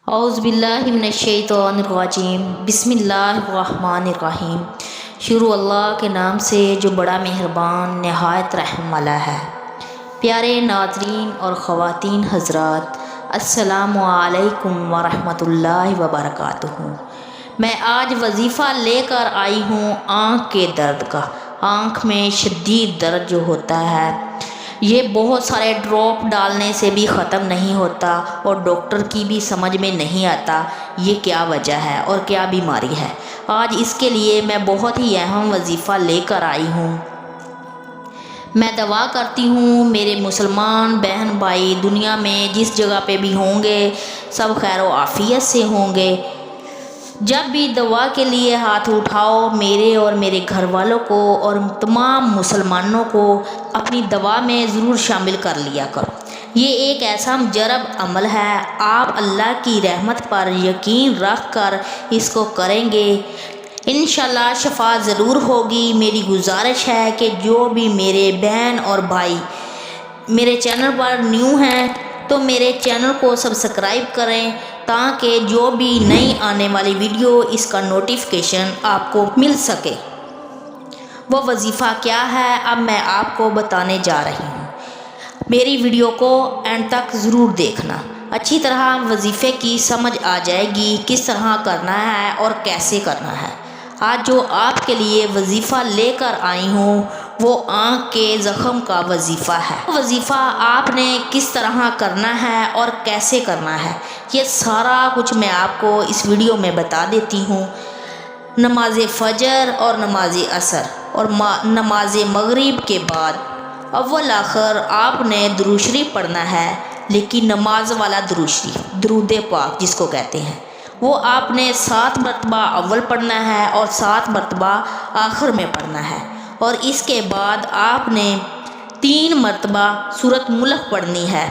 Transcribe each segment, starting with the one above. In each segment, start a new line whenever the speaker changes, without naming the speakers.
اعوذ باللہ من الشیطان الرجیم بسم اللہ الرحمن الرحیم۔ شروع اللہ کے نام سے جو بڑا مہربان نہایت رحم والا ہے۔ پیارے ناظرین اور خواتین حضرات، السلام علیکم ورحمۃ اللہ وبرکاتہ۔ میں آج وظیفہ لے کر آئی ہوں آنکھ کے درد کا۔ آنکھ میں شدید درد جو ہوتا ہے یہ بہت سارے ڈراپ ڈالنے سے بھی ختم نہیں ہوتا، اور ڈاکٹر کی بھی سمجھ میں نہیں آتا یہ کیا وجہ ہے اور کیا بیماری ہے۔ آج اس کے لیے میں بہت ہی اہم وظیفہ لے کر آئی ہوں۔ میں دعا کرتی ہوں میرے مسلمان بہن بھائی دنیا میں جس جگہ پہ بھی ہوں گے سب خیر و عافیت سے ہوں گے۔ جب بھی دعا کے لیے ہاتھ اٹھاؤ میرے اور میرے گھر والوں کو اور تمام مسلمانوں کو اپنی دعا میں ضرور شامل کر لیا کرو۔ یہ ایک ایسا مجرب عمل ہے، آپ اللہ کی رحمت پر یقین رکھ کر اس کو کریں گے انشاءاللہ شفا ضرور ہوگی۔ میری گزارش ہے کہ جو بھی میرے بہن اور بھائی میرے چینل پر نیو ہیں تو میرے چینل کو سبسکرائب کریں تاکہ جو بھی نئی آنے والی ویڈیو اس کا نوٹیفیکیشن آپ کو مل سکے۔ وہ وظیفہ کیا ہے اب میں آپ کو بتانے جا رہی ہوں۔ میری ویڈیو کو اینڈ تک ضرور دیکھنا، اچھی طرح وظیفے کی سمجھ آ جائے گی کس طرح کرنا ہے اور کیسے کرنا ہے۔ آج جو آپ کے لیے وظیفہ لے کر آئی ہوں وہ آنکھ کے زخم کا وظیفہ ہے۔ وظیفہ آپ نے کس طرح کرنا ہے اور کیسے کرنا ہے یہ سارا کچھ میں آپ کو اس ویڈیو میں بتا دیتی ہوں۔ نماز فجر اور نماز عصر اور نماز مغرب کے بعد اول آخر آپ نے درود شریف پڑھنا ہے، لیکن نماز والا درود شریف، درود پاک جس کو کہتے ہیں، وہ آپ نے 7 مرتبہ اول پڑھنا ہے اور 7 مرتبہ آخر میں پڑھنا ہے، اور اس کے بعد آپ نے 3 مرتبہ سورۃ ملک پڑھنی ہے،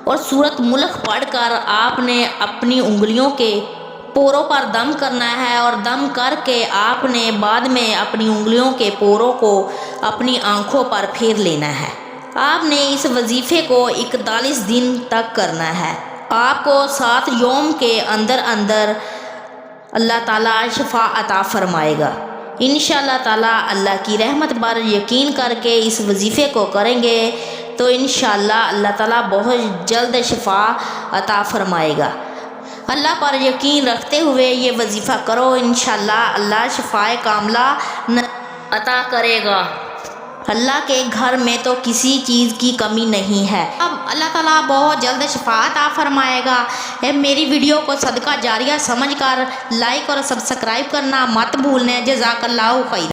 اور سورۃ ملک پڑھ کر آپ نے اپنی انگلیوں کے پوروں پر دم کرنا ہے، اور دم کر کے آپ نے بعد میں اپنی انگلیوں کے پوروں کو اپنی آنکھوں پر پھیر لینا ہے۔ آپ نے اس وظیفے کو 41 دن تک کرنا ہے۔ آپ کو 7 یوم کے اندر اندر اللہ تعالیٰ شفا عطا فرمائے گا انشاءاللہ تعالیٰ۔ اللہ کی رحمت پر یقین کر کے اس وظیفے کو کریں گے تو انشاءاللہ اللہ تعالیٰ بہت جلد شفا عطا فرمائے گا۔ اللہ پر یقین رکھتے ہوئے یہ وظیفہ کرو، انشاءاللہ اللہ شفائے کاملہ عطا کرے گا۔ اللہ کے گھر میں تو کسی چیز کی کمی نہیں ہے، اب اللہ تعالیٰ بہت جلد شفا عطا فرمائے گا۔ میری ویڈیو کو صدقہ جاریہ سمجھ کر لائک اور سبسکرائب کرنا مت بھولنا۔ جزاک اللہ خیر۔